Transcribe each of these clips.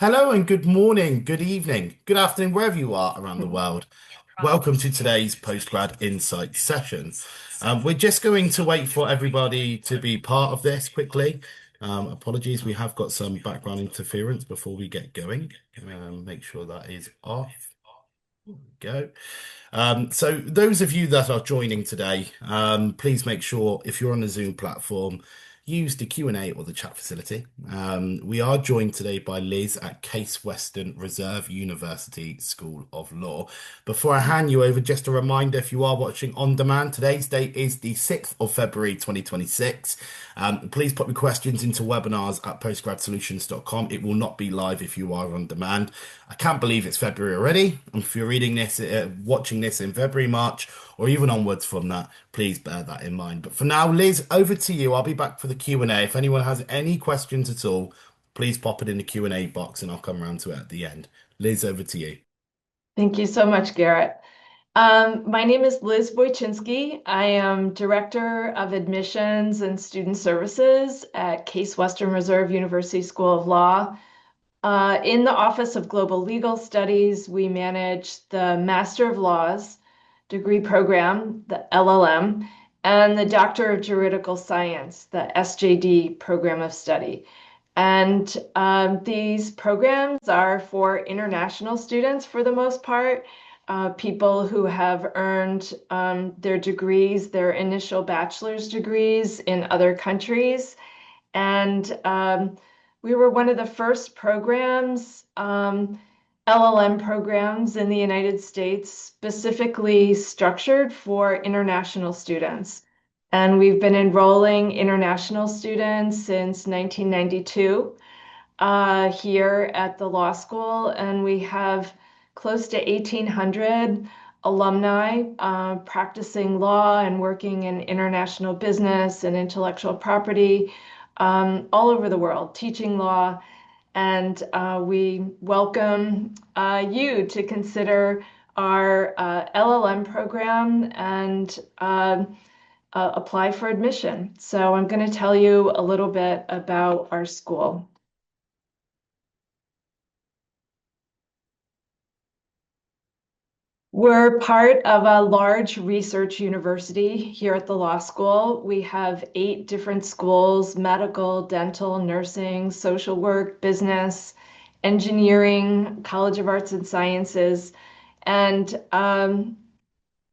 Hello and good morning, good evening, good afternoon, wherever you are around the world. Welcome to today's Postgrad Insight session. We're just going to wait for everybody to be part of this quickly. Apologies, we have got some background interference before we get going. Make sure that is off. There we go. So those of you that are joining today, please make sure if you're on the Zoom platform, use the Q&A or the chat facility. We are joined today by Liz at Case Western Reserve University School of Law. Before I hand you over, just a reminder, if you are watching on demand, today's date is the 6th of February 2026. Please put your questions into webinars at postgradsolutions.com. It will not be live if you are on demand. I can't believe it's February already. And if you're reading this, watching this in February, March, or even onwards from that, please bear that in mind. But for now, Liz, over to you. I'll be back for the Q&A. If anyone has any questions at all, please pop it in the Q&A box and I'll come around to it at the end. Liz, over to you. Thank you so much, Garrett. My name is Liz Wojcinski. I am Director of Admissions and Student Services at Case Western Reserve University School of Law. In the Office of Global Legal Studies, we manage the Master of Laws degree program, the LLM, and the Doctor of Juridical Science, the SJD program of study. And these programs are for international students for the most part, people who have earned their degrees, their initial bachelor's degrees in other countries. And we were one of the first programs, LLM programs in the United States, specifically structured for international students. And we've been enrolling international students since 1992 here at the law school, and we have close to 1,800 alumni practicing law and working in international business and intellectual property all over the world, teaching law. And we welcome you to consider our LLM program and apply for admission. So I'm going to tell you a little bit about our school. We're part of a large research university here at the law school. We have 8 different schools: medical, dental, nursing, social work, business, engineering, College of Arts and Sciences. And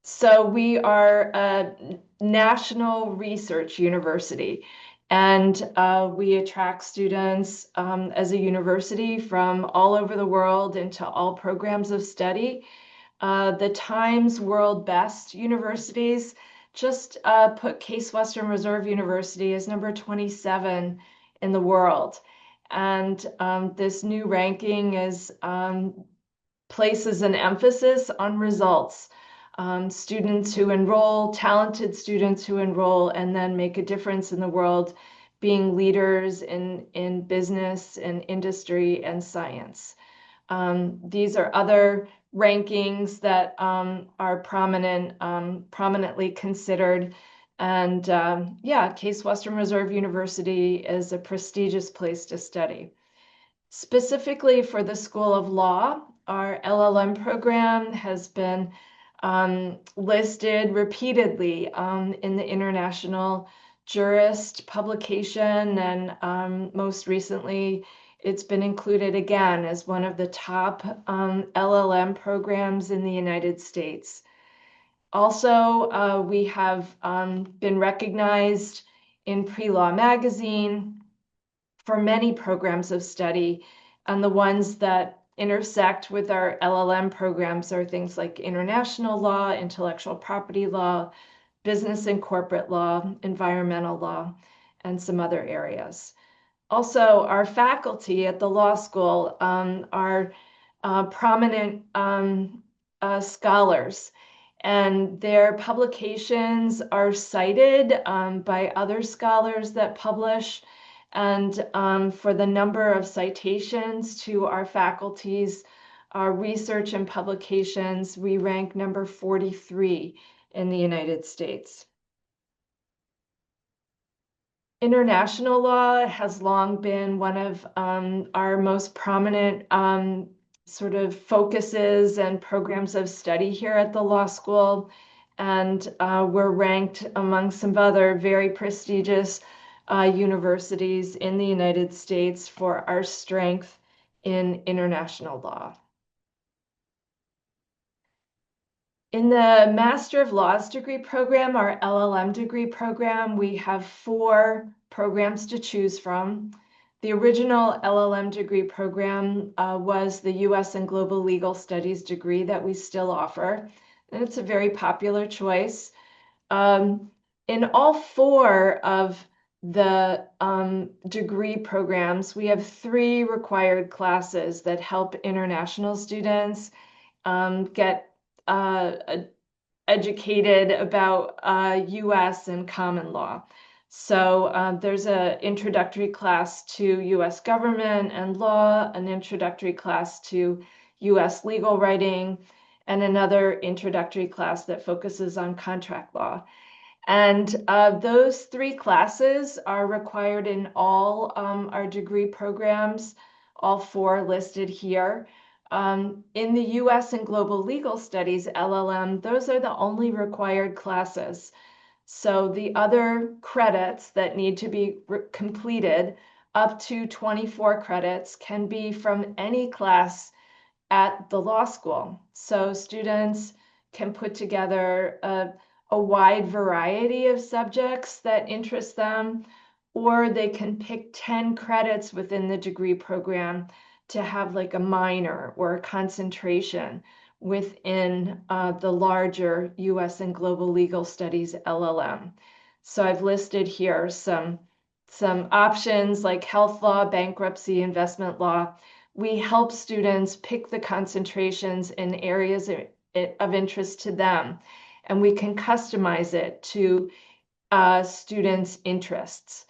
so we are a national research university. And we attract students as a university from all over the world into all programs of study. The Times World Best Universities just put Case Western Reserve University as number 27 in the world. And this new ranking places an emphasis on results. Students who enroll, talented students who enroll, and then make a difference in the world, being leaders in business and industry and science. These are other rankings that are prominently considered. And yeah, Case Western Reserve University is a prestigious place to study. Specifically for the School of Law, our LLM program has been listed repeatedly in the International Jurist publication, and most recently, it's been included again as one of the top LLM programs in the United States. Also, we have been recognized in Pre-Law Magazine for many programs of study, and the ones that intersect with our LLM programs are things like international law, intellectual property law, business and corporate law, environmental law, and some other areas. Also, our faculty at the law school are prominent scholars, and their publications are cited by other scholars that publish. And for the number of citations to our faculty's research and publications, we rank number 43 in the United States. International law has long been one of our most prominent sort of focuses and programs of study here at the law school. And we're ranked among some other very prestigious universities in the United States for our strength in international law. In the Master of Laws degree program, our LLM degree program, we have 4 programs to choose from. The original LLM degree program was the US and Global Legal Studies degree that we still offer, and it's a very popular choice. Um, in all 4 of the degree programs, we have 3 required classes that help international students get educated about US and common law. So there's an introductory class to US government and law, an introductory class to US legal writing, and another introductory class that focuses on contract law. And those 3 classes are required in all our degree programs, all 4 listed here. In the US and Global Legal Studies, LLM, those are the only required classes. So the other credits that need to be completed, up to 24 credits, can be from any class at the law school. So students can put together a wide variety of subjects that interest them, or they can pick 10 credits within the degree program to have like a minor or a concentration within the larger US and Global Legal Studies LLM. So I've listed here some options like health law, bankruptcy, investment law. We help students pick the concentrations in areas of interest to them, and we can customize it to students' interests.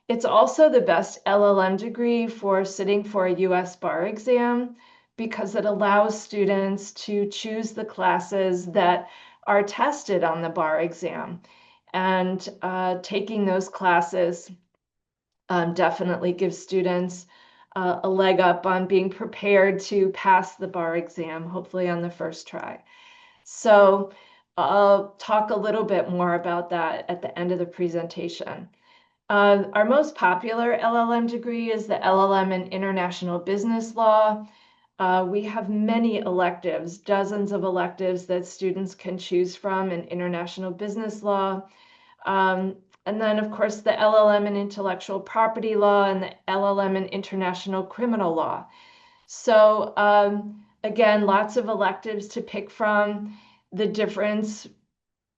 It's also the best LLM degree for sitting for a US bar exam because it allows students to choose the classes that are tested on the bar exam. And taking those classes definitely gives students a leg up on being prepared to pass the bar exam, hopefully on the first try. So I'll talk a little bit more about that at the end of the presentation. Our most popular LLM degree is the LLM in International Business Law. We have many electives, dozens of electives that students can choose from in international business law. And then, of course, the LLM in intellectual property law and the LLM in international criminal law. So, again, lots of electives to pick from. The difference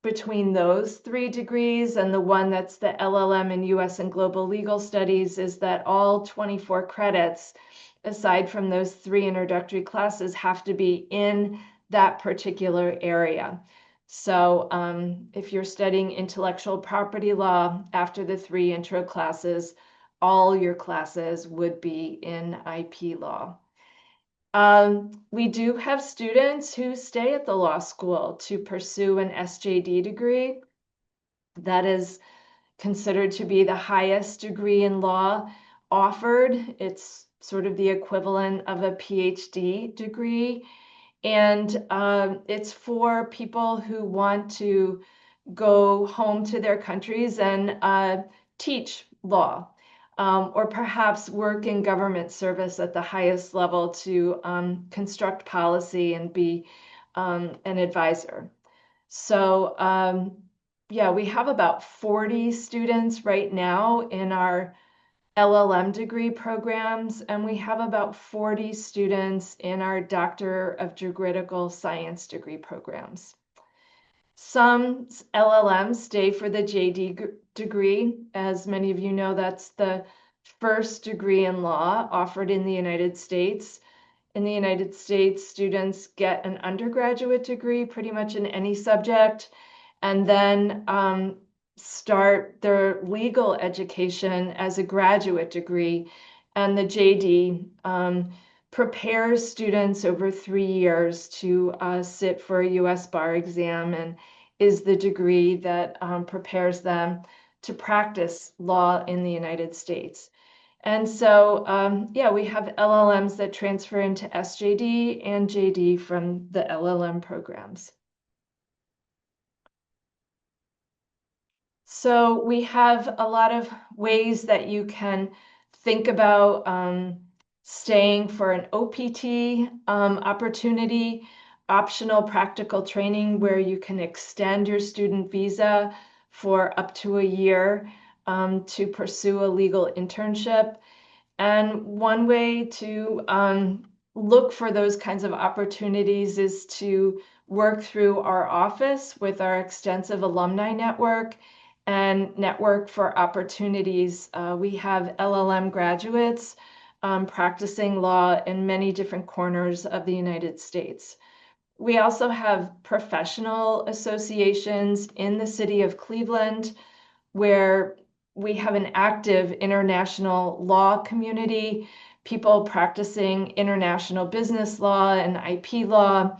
between those 3 degrees and the one that's the LLM in US and Global Legal Studies is that all 24 credits, aside from those 3 introductory classes, have to be in that particular area. So if you're studying intellectual property law after the 3 intro classes, all your classes would be in IP law. We do have students who stay at the law school to pursue an SJD degree. That is considered to be the highest degree in law offered. It's sort of the equivalent of a PhD degree. And it's for people who want to go home to their countries and teach law, or perhaps work in government service at the highest level to construct policy and be an advisor. So yeah, we have about 40 students right now in our LLM degree programs, and we have about 40 students in our Doctor of Juridical Science degree programs. Some LLMs stay for the JD degree. As many of you know, that's the first degree in law offered in the United States. In the United States, students get an undergraduate degree pretty much in any subject, and then start their legal education as a graduate degree. And the JD prepares students over 3 years to sit for a US bar exam and is the degree that prepares them to practice law in the United States. And so, yeah, we have LLMs that transfer into SJD and JD from the LLM programs. So we have a lot of ways that you can think about staying for an OPT opportunity, optional practical training where you can extend your student visa for up to a year to pursue a legal internship. And one way to look for those kinds of opportunities is to work through our office with our extensive alumni network and network for opportunities. We have LLM graduates practicing law in many different corners of the United States. We also have professional associations in the city of Cleveland where we have an active international law community, people practicing international business law and IP law,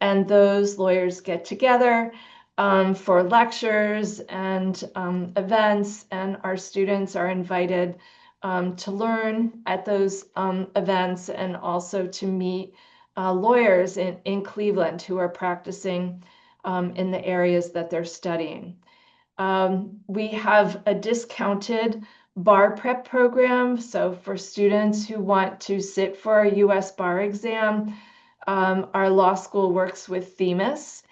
and those lawyers get together for lectures and events, and our students are invited to learn at those events and also to meet lawyers in Cleveland who are practicing in the areas that they're studying. We have a discounted bar prep program. So for students who want to sit for a US bar exam, our law school works with Themis,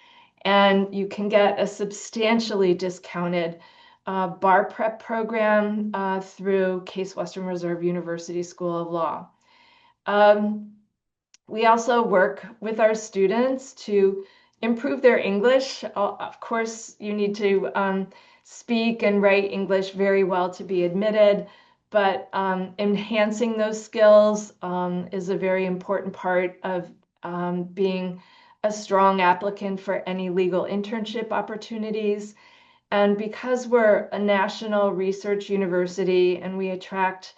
and you can get a substantially discounted bar prep program through Case Western Reserve University School of Law. We also work with our students to improve their English. Of course, you need to speak and write English very well to be admitted, but enhancing those skills is a very important part of being a strong applicant for any legal internship opportunities. And because we're a national research university and we attract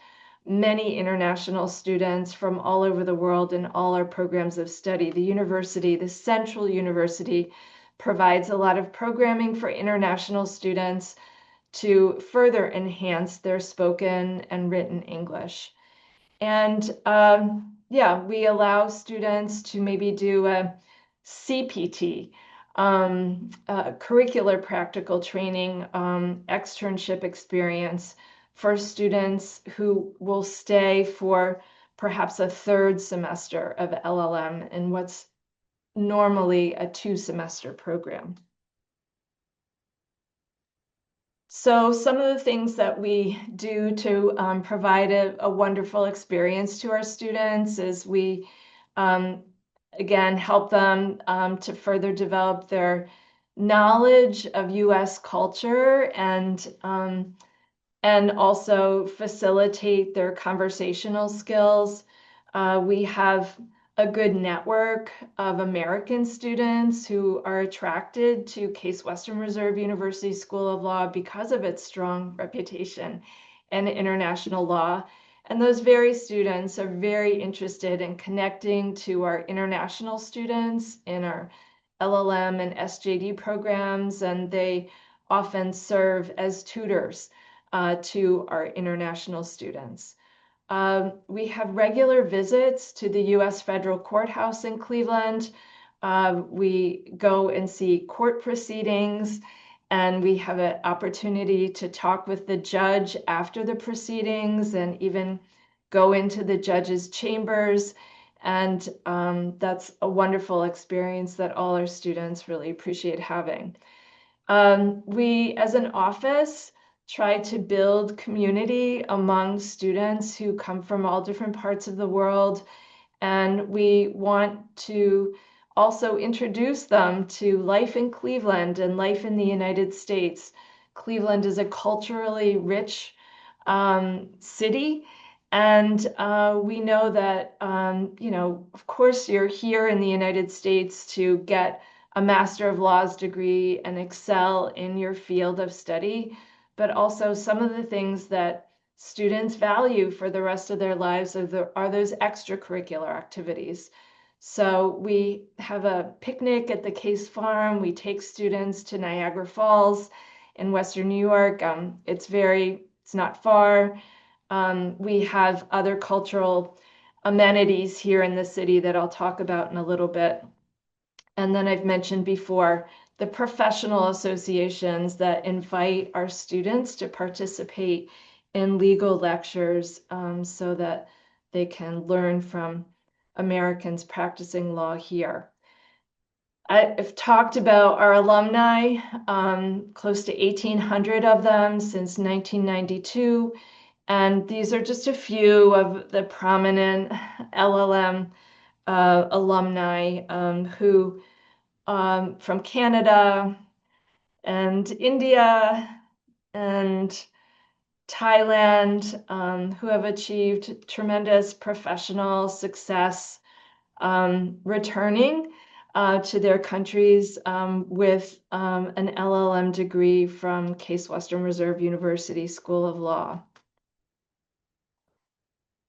many international students from all over the world in all our programs of study, the university, the Central University, provides a lot of programming for international students to further enhance their spoken and written English. And yeah, we allow students to maybe do a CPT, curricular practical training, externship experience for students who will stay for perhaps a third semester of LLM in what's normally a 2-semester program. So some of the things that we do to provide a wonderful experience to our students is we, again, help them to further develop their knowledge of US culture and also facilitate their conversational skills. We have a good network of American students who are attracted to Case Western Reserve University School of Law because of its strong reputation in international law. And those very students are very interested in connecting to our international students in our LLM and SJD programs, and they often serve as tutors to our international students. We have regular visits to the U.S. Federal Courthouse in Cleveland. We go and see court proceedings, and we have an opportunity to talk with the judge after the proceedings and even go into the judge's chambers. And that's a wonderful experience that all our students really appreciate having. We, as an office, try to build community among students who come from all different parts of the world. And we want to also introduce them to life in Cleveland and life in the United States. Cleveland is a culturally rich city. And we know that, of course, you're here in the United States to get a Master of Laws degree and excel in your field of study, but also some of the things that students value for the rest of their lives are those extracurricular activities. So we have a picnic at the Case Farm. We take students to Niagara Falls, in Western New York. It's not far. We have other cultural amenities here in the city that I'll talk about in a little bit. And then I've mentioned before the professional associations that invite our students to participate in legal lectures so that they can learn from Americans practicing law here. I've talked about our alumni, close to 1,800 of them since 1992. And these are just a few of the prominent LLM alumni who from Canada and India and Thailand, who have achieved tremendous professional success returning to their countries with an LLM degree from Case Western Reserve University School of Law.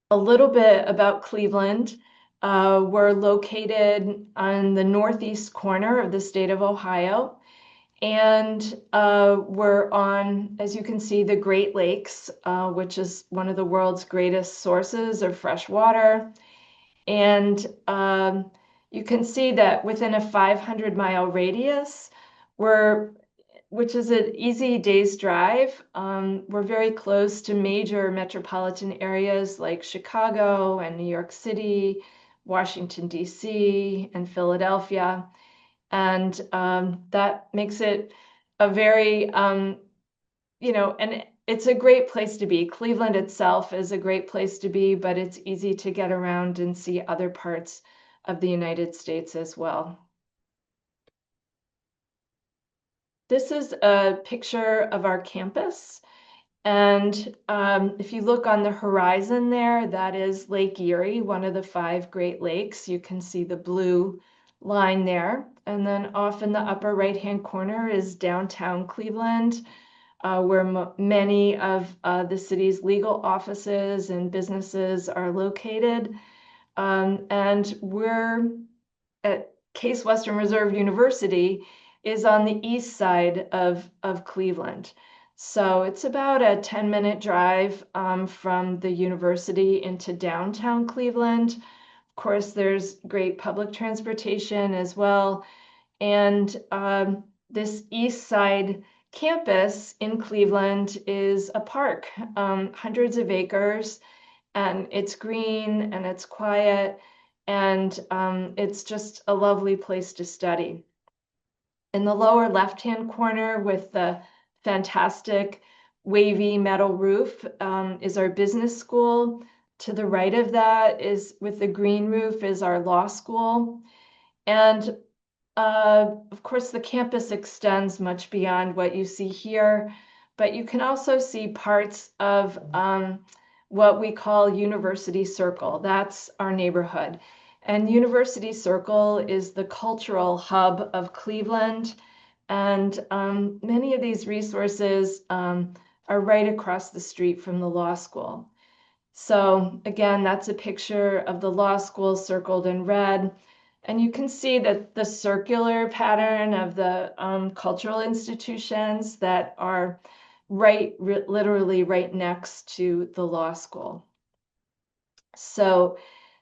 A little bit about Cleveland. We're located on the northeast corner of the state of Ohio, and we're on, as you can see, the Great Lakes, which is one of the world's greatest sources of fresh water. And you can see that within a 500-mile radius, which is an easy day's drive. We're very close to major metropolitan areas like Chicago and New York City, Washington, D.C., and Philadelphia. And that makes it a very, and it's a great place to be. Cleveland itself is a great place to be, but it's easy to get around and see other parts of the United States as well. This is a picture of our campus. And if you look on the horizon there, that is Lake Erie, one of the 5 Great Lakes. You can see the blue line there. And then off in the upper right-hand corner is downtown Cleveland, where many of the city's legal offices and businesses are located. And we're at Case Western Reserve University is on the east side of Cleveland. So it's about a 10-minute drive from the university into downtown Cleveland. Of course, there's great public transportation as well. And this east side campus in Cleveland is a park, hundreds of acres, and it's green and it's quiet, and it's just a lovely place to study. In the lower left-hand corner with the fantastic wavy metal roof is our business school. To the right of that is, with the green roof, is our law school. And of course, the campus extends much beyond what you see here, but you can also see parts of what we call University Circle. That's our neighborhood. And University Circle is the cultural hub of Cleveland. And many of these resources are right across the street from the law school. So again, that's a picture of the law school circled in red. And you can see that the circular pattern of the cultural institutions that are literally right next to the law school. So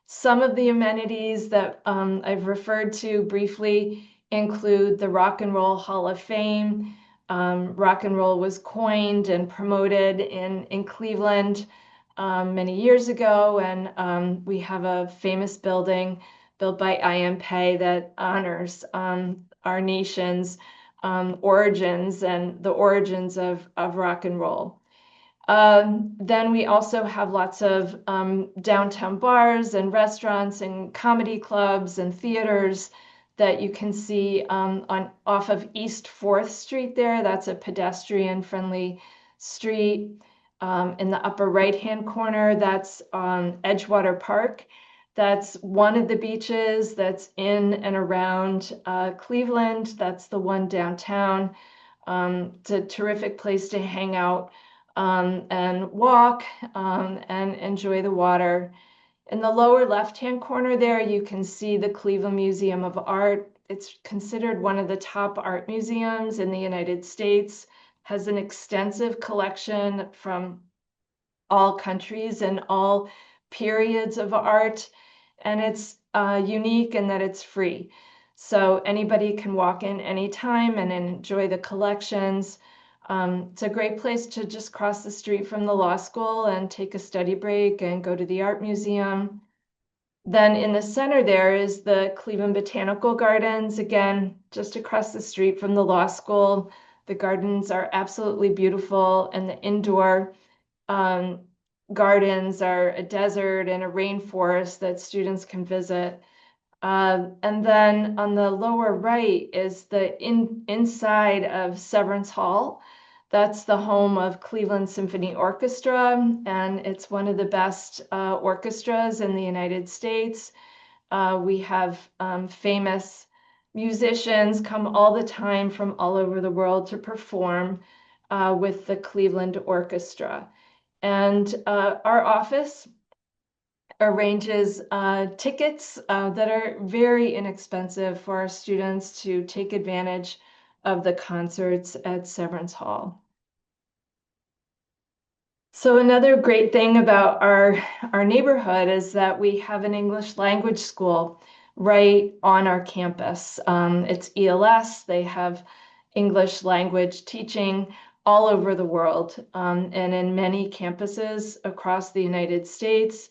some of the amenities that I've referred to briefly include the Rock and Roll Hall of Fame. Rock and roll was coined and promoted in Cleveland many years ago, and we have a famous building built by I.M. Pei that honors our nation's origins and the origins of rock and roll. Then we also have lots of downtown bars and restaurants and comedy clubs and theaters that you can see off of East 4th Street there. That's a pedestrian-friendly street. In the upper right-hand corner, that's Edgewater Park. That's one of the beaches that's in and around Cleveland. That's the one downtown. It's a terrific place to hang out and walk and enjoy the water. In the lower left-hand corner there, you can see the Cleveland Museum of Art. It's considered one of the top art museums in the United States. has an extensive collection from all countries and all periods of art. And it's unique in that it's free. So anybody can walk in anytime and enjoy the collections. It's a great place to just cross the street from the law school and take a study break and go to the art museum. Then in the center there is the Cleveland Botanical Gardens, again, just across the street from the law school. The gardens are absolutely beautiful, and the indoor um, gardens are a desert and a rainforest that students can visit. And then on the lower right is the inside of Severance Hall. That's the home of Cleveland Symphony Orchestra, and it's one of the best orchestras in the United States. We have famous musicians come all the time from all over the world to perform with the Cleveland Orchestra. And our office arranges tickets that are very inexpensive for our students to take advantage of the concerts at Severance Hall. So another great thing about our neighborhood is that we have an English language school right on our campus. It's ELS. They have English language teaching all over the world, and in many campuses across the United States.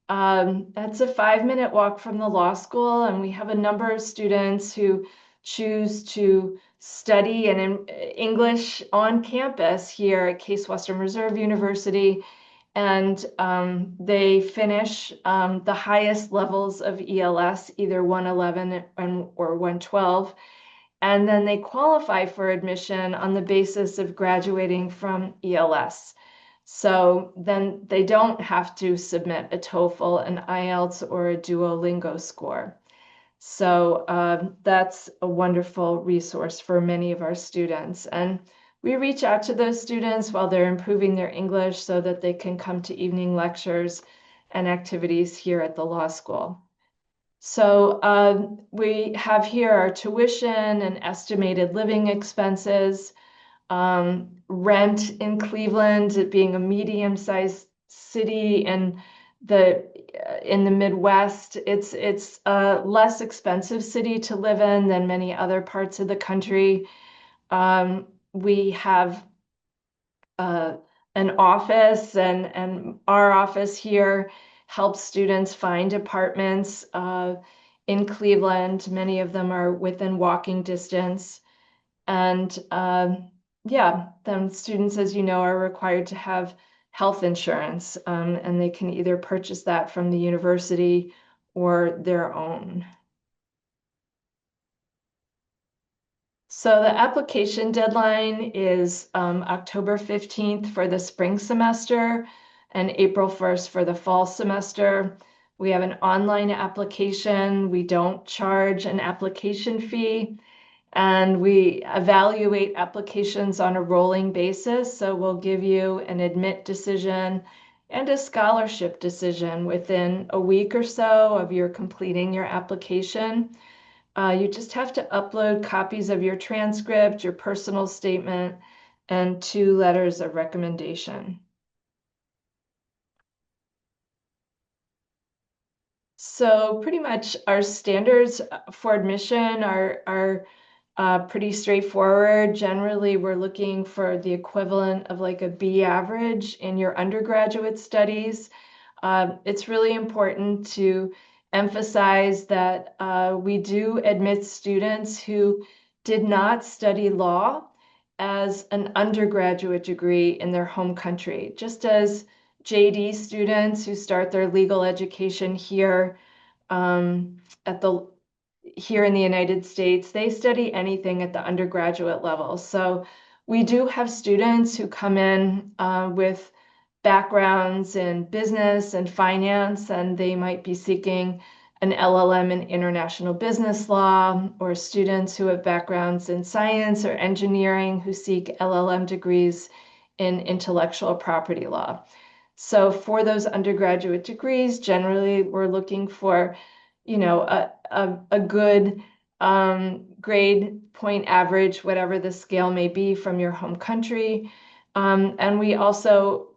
That's a 5-minute walk from the law school, and we have a number of students who choose to study in English on campus here at Case Western Reserve University, and they finish the highest levels of ELS, either 111 or 112, and then they qualify for admission on the basis of graduating from ELS. So then they don't have to submit a TOEFL, an IELTS, or a Duolingo score. So that's a wonderful resource for many of our students. And we reach out to those students while they're improving their English so that they can come to evening lectures and activities here at the law school. So we have here our tuition and estimated living expenses. Rent in Cleveland, it being a medium-sized city and the in the Midwest, it's a less expensive city to live in than many other parts of the country. We have uh, an office, and our office here helps students find apartments in Cleveland. Many of them are within walking distance. And yeah, then students, as you know, are required to have health insurance, and they can either purchase that from the university or their own. So the application deadline is October 15th for the spring semester and April 1st for the fall semester. We have an online application. We don't charge an application fee. And we evaluate applications on a rolling basis. So we'll give you an admit decision and a scholarship decision within a week or so of your completing your application. You just have to upload copies of your transcript, your personal statement, and 2 letters of recommendation. So pretty much our standards for admission are pretty straightforward. Generally, we're looking for the equivalent of like a B average in your undergraduate studies. It's really important to emphasize that we do admit students who did not study law as an undergraduate degree in their home country, just as JD students who start their legal education here at the here in the United States, they study anything at the undergraduate level. So we do have students who come in with backgrounds in business and finance, and they might be seeking an LLM in international business law, or students who have backgrounds in science or engineering who seek LLM degrees in intellectual property law. So for those undergraduate degrees, generally we're looking for, a good grade point average, whatever the scale may be from your home country. And we also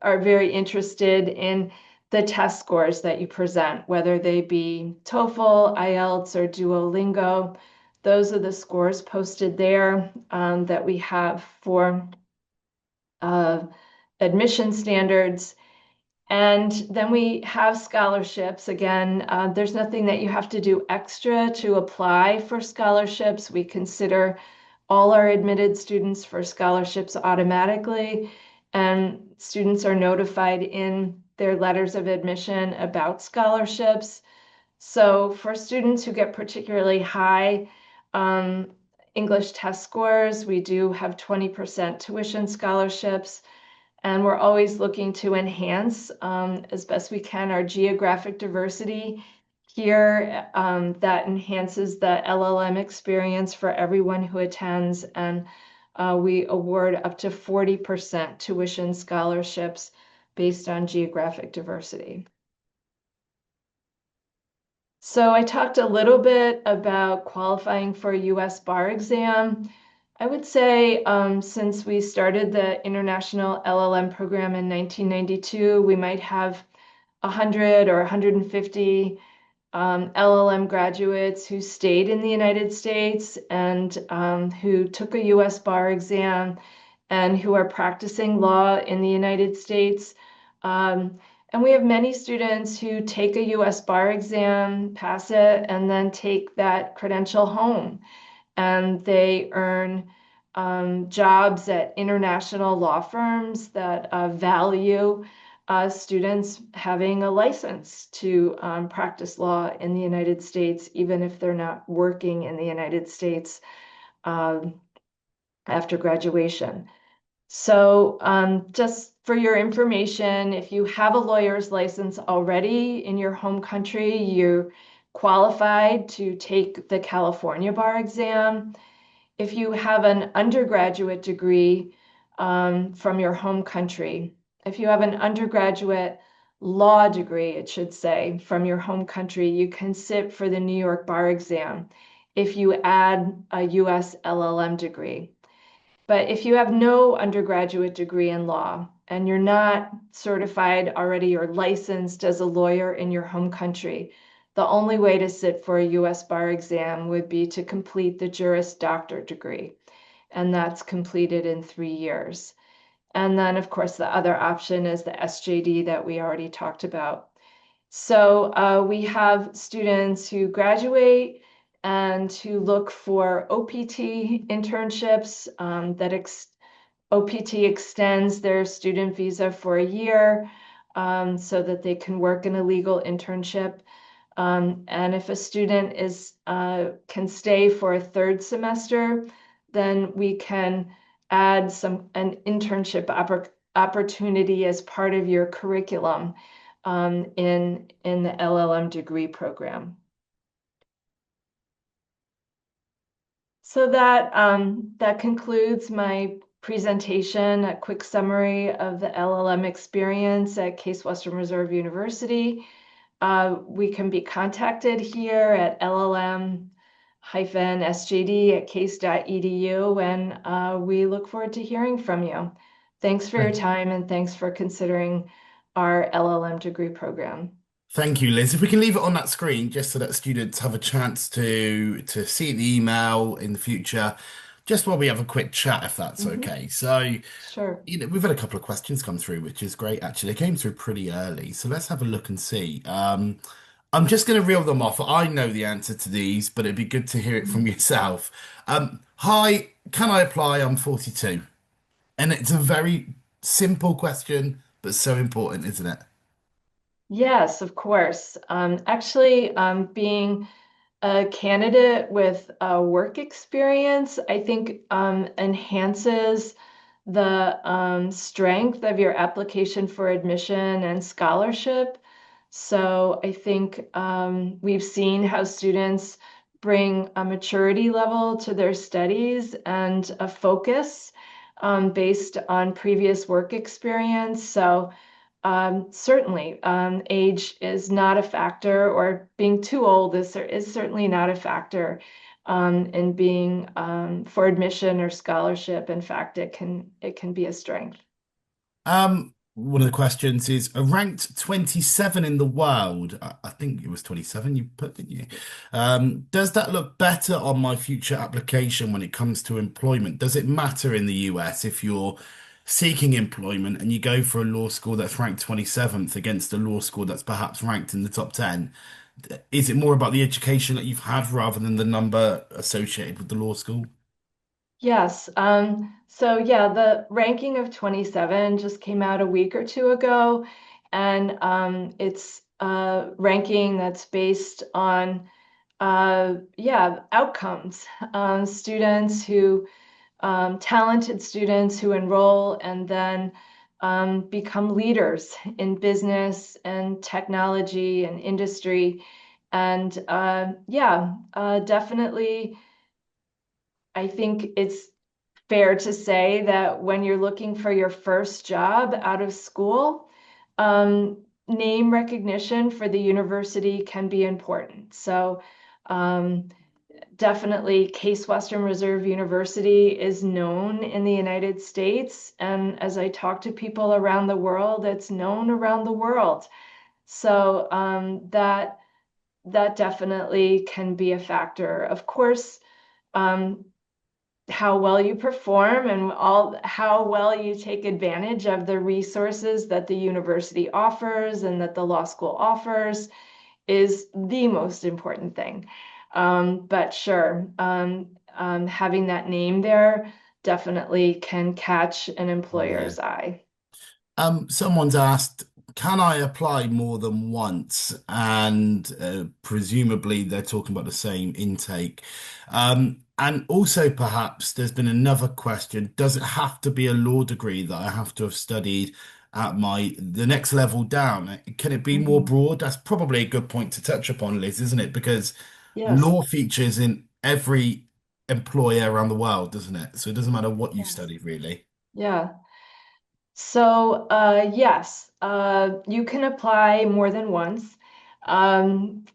are very interested in the test scores that you present, whether they be TOEFL, IELTS, or Duolingo. Those are the scores posted there that we have for uh, admission standards. And then we have scholarships. Again, there's nothing that you have to do extra to apply for scholarships. We consider all our admitted students for scholarships automatically, and students are notified in their letters of admission about scholarships. So for students who get particularly high um, English test scores, we do have 20% tuition scholarships. And we're always looking to enhance as best we can our geographic diversity here. That enhances the LLM experience for everyone who attends. And we award up to 40% tuition scholarships based on geographic diversity. So I talked a little bit about qualifying for a US bar exam. I would say since we started the International LLM program in 1992, we might have 100 or 150 LLM graduates who stayed in the United States and who took a US bar exam and who are practicing law in the United States. Um, and we have many students who take a US bar exam, pass it, and then take that credential home. And they earn jobs at international law firms that value students having a license to practice law in the United States, even if they're not working in the United States um, after graduation. So just for your information, if you have a lawyer's license already in your home country, you're qualified to take the California bar exam. If you have an undergraduate degree from your home country, if you have an undergraduate law degree, it should say, from your home country, you can sit for the New York bar exam if you add a US LLM degree. But if you have no undergraduate degree in law and you're not certified already or licensed as a lawyer in your home country, the only way to sit for a US bar exam would be to complete the Juris Doctor degree, and that's completed in 3 years. And then, of course, the other option is the SJD that we already talked about. So we have students who graduate and who look for OPT internships OPT extends their student visa for a year so that they can work in a legal internship. And if a student can stay for a third semester, then we can add an internship opportunity as part of your curriculum in the LLM degree program. So that concludes my presentation, a quick summary of the LLM experience at Case Western Reserve University. We can be contacted here at LLM-SJD@case.edu, and we look forward to hearing from you. Thanks for your time, and thanks for considering our LLM degree program. Thank you, Liz. If we can leave it on that screen just so that students have a chance to see the email in the future, just while we have a quick chat, if that's Mhm. okay. So, Sure. we've had a couple of questions come through, which is great, actually. They came through pretty early, so let's have a look and see. I'm just going to reel them off. I know the answer to these, but it'd be good to hear it from yourself. Hi, can I apply? I'm 42. And it's a very simple question, but so important, isn't it? Yes, of course. Actually, being a candidate with work experience, I think enhances the strength of your application for admission and scholarship. So I think we've seen how students bring a maturity level to their studies and a focus based on previous work experience. So Certainly, age is not a factor, or being too old is certainly not a factor in being for admission or scholarship. In fact, it can be a strength. One of the questions is ranked 27 in the world. I think it was 27 you put, didn't you? Does that look better on my future application when it comes to employment? Does it matter in the US if you're seeking employment and you go for a law school that's ranked 27th against a law school that's perhaps ranked in the top 10? Is it more about the education that you've had rather than the number associated with the law school? Yes. So yeah, the ranking of 27 just came out a week or two ago, and it's a ranking that's based on yeah, outcomes. Students who talented students who enroll and then become leaders in business and technology and industry. And yeah, definitely, I think it's fair to say that when you're looking for your first job out of school, name recognition for the university can be important. So, um, definitely, Case Western Reserve University is known in the United States. And as I talk to people around the world, it's known around the world. So, that definitely can be a factor. Of course, um, how well you perform and how well you take advantage of the resources that the university offers and that the law school offers is the most important thing. But sure, having that name there definitely can catch an Yeah. employer's eye. Someone's asked, can I apply more than once? And presumably they're talking about the same intake. And also perhaps there's been another question, does it have to be a law degree that I have to have studied at the next level down? Can it be more Mhm. broad? That's probably a good point to touch upon, Liz, isn't it? Because Yes. law features in every employer around the world, doesn't it? So it doesn't matter what you Yes. studied, really. Yeah. So, yes, you can apply more than once. Um,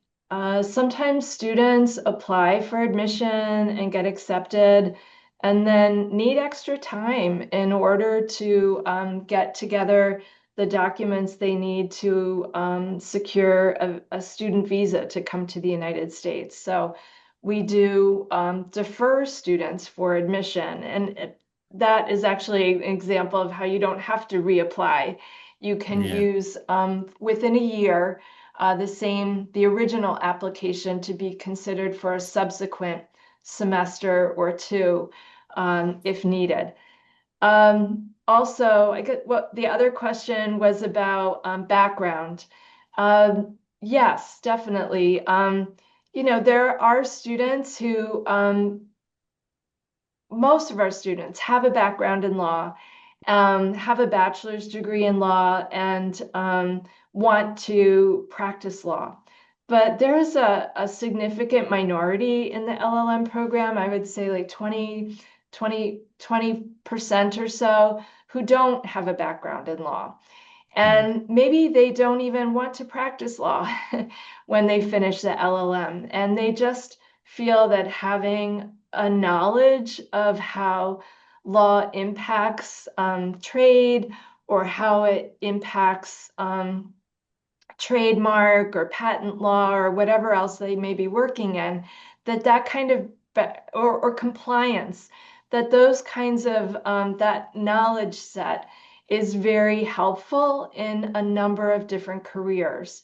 Sometimes students apply for admission and get accepted, and then need extra time in order to get together the documents they need to secure a student visa to come to the United States. So, we do defer students for admission, and that is actually an example of how you don't have to reapply. You can Yeah. use within a year the original application to be considered for a subsequent semester or two if needed. Also, I get what the other question was about background. Yes, definitely. There are students who most of our students have a background in law, have a bachelor's degree in law, and want to practice law. But there is a significant minority in the LLM program, I would say like 20% or so, who don't have a background in law. Hmm. And maybe they don't even want to practice law when they finish the LLM. And they just feel that having a knowledge of how law impacts trade or how it impacts trademark or patent law or whatever else they may be working in, that kind of or compliance, that those kinds of that knowledge set is very helpful in a number of different careers.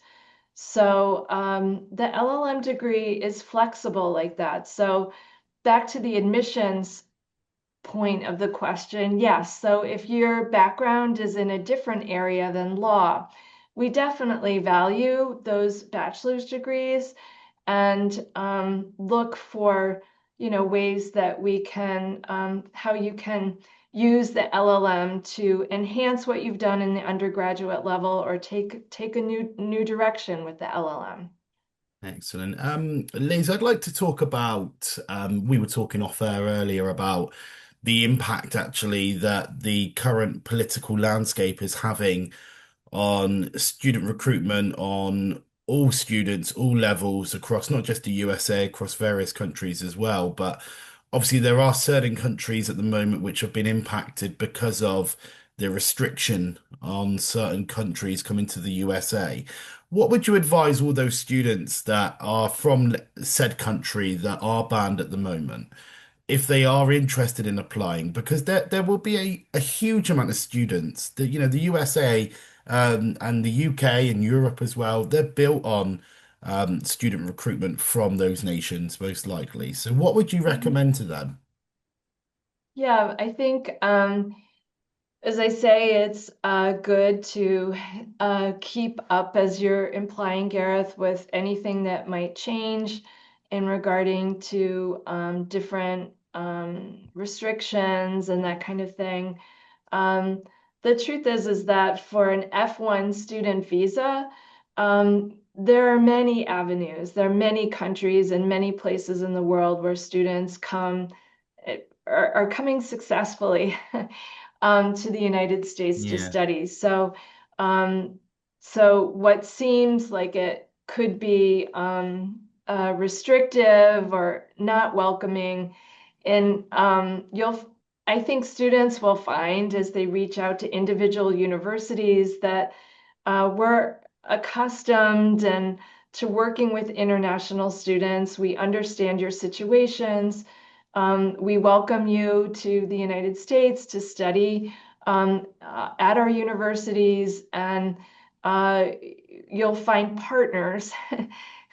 So the LLM degree is flexible like that. So back to the admissions point of the question, yes. So if your background is in a different area than law, we definitely value those bachelor's degrees and look for, ways that we can, how you can use the LLM to enhance what you've done in the undergraduate level or take a new direction with the LLM. Excellent. Liz, I'd like to talk about, we were talking off air earlier about the impact actually that the current political landscape is having on student recruitment, on all students, all levels across not just the USA, across various countries as well. But obviously, there are certain countries at the moment which have been impacted because of the restriction on certain countries coming to the USA. What would you advise all those students that are from said country that are banned at the moment, if they are interested in applying? Because there will be a huge amount of students that, the USA and the UK and Europe as well, they're built on student recruitment from those nations, most likely. So what would you Mhm. recommend to them? Yeah, I think as I say, it's good to keep up, as you're implying, Gareth, with anything that might change in regarding to different restrictions and that kind of thing. Um, the truth is that for an F1 student visa, there are many avenues. There are many countries and many places in the world where students are coming successfully to the United States to Yeah, study. Um, so what seems like it could be restrictive or not welcoming, and I think students will find as they reach out to individual universities that we're accustomed and to working with international students. We understand your situations. We welcome you to the United States to study at our universities, and uh, you'll find partners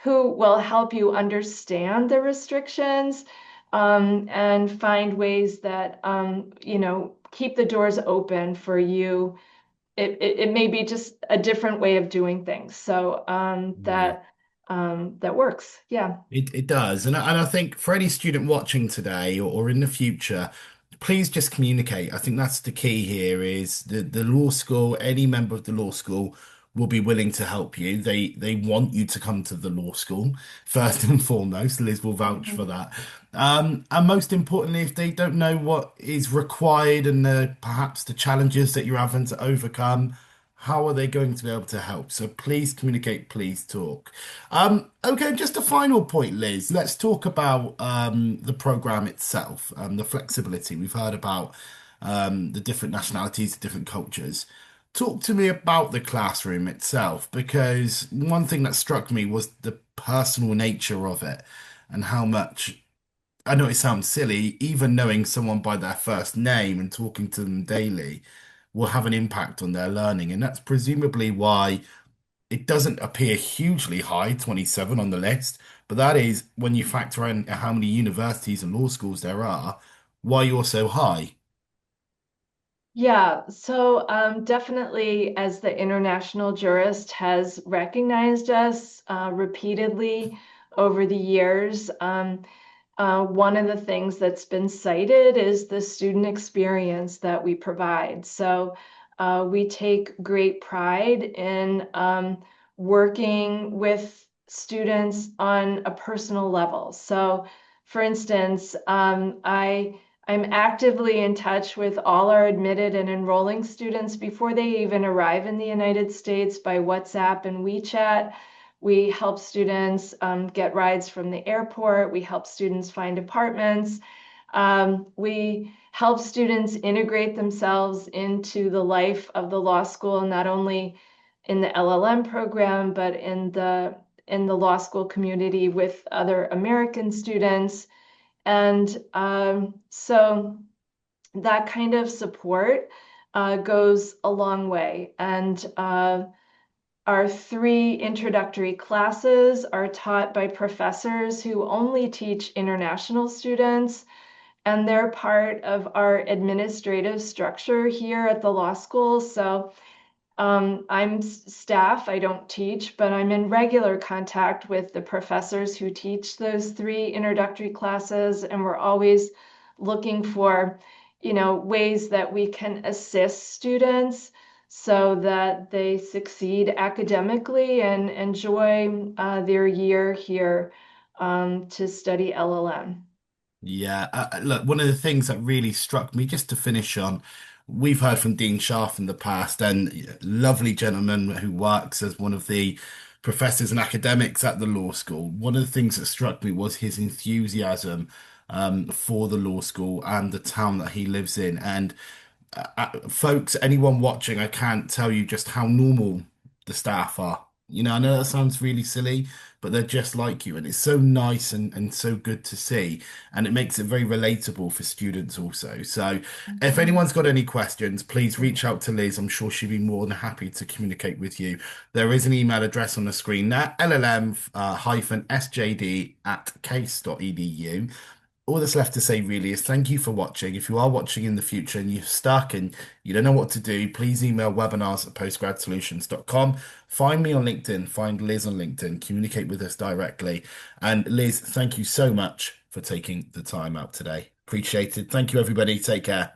who will help you understand the restrictions and find ways that keep the doors open for you. It may be just a different way of doing things. So yeah. that works. Yeah. It does. And I think for any student watching today or in the future, please just communicate. I think that's the key here is the law school, any member of the law school will be willing to help you. They want you to come to the law school first and foremost. Liz will vouch for Mhm. that. And most importantly, if they don't know what is required and perhaps the challenges that you're having to overcome, how are they going to be able to help? So please communicate, please talk. Okay, just a final point, Liz. Let's talk about the program itself, the flexibility. We've heard about the different nationalities, the different cultures. Talk to me about the classroom itself, because one thing that struck me was the personal nature of it and how much, I know it sounds silly, even knowing someone by their first name and talking to them daily will have an impact on their learning. And that's presumably why it doesn't appear hugely high, 27 on the list, but that is when you factor in how many universities and law schools there are, why you're so high. Yeah, so definitely, as the international jurist has recognized us repeatedly over the years, one of the things that's been cited is the student experience that we provide. So we take great pride in working with students on a personal level. So, for instance, I'm actively in touch with all our admitted and enrolling students before they even arrive in the United States by WhatsApp and WeChat. We help students get rides from the airport. We help students find apartments. We help students integrate themselves into the life of the law school, not only in the LLM program, but in the law school community with other American students. And so that kind of support goes a long way. And our three introductory classes are taught by professors who only teach international students, and they're part of our administrative structure here at the law school. So I'm staff, I don't teach, but I'm in regular contact with the professors who teach those three introductory classes, and we're always looking for, ways that we can assist students so that they succeed academically and enjoy their year here to study LLM. Yeah, look, one of the things that really struck me, just to finish on, we've heard from Dean Schaff in the past, and lovely gentleman who works as one of the professors and academics at the law school. One of the things that struck me was his enthusiasm for the law school and the town that he lives in. And folks, anyone watching, I can't tell you just how normal the staff are. I know that sounds really silly, but they're just like you, and it's so nice and so good to see, and it makes it very relatable for students also. So, if anyone's got any questions, please reach out to Liz. I'm sure she'd be more than happy to communicate with you. There is an email address on the screen there, LLM SJD at case.edu. All that's left to say really is thank you for watching. If you are watching in the future and you're stuck and you don't know what to do, please email webinars@postgradsolutions.com. Find me on LinkedIn, find Liz on LinkedIn, communicate with us directly. And Liz, thank you so much for taking the time out today. Appreciate it. Thank you, everybody. Take care.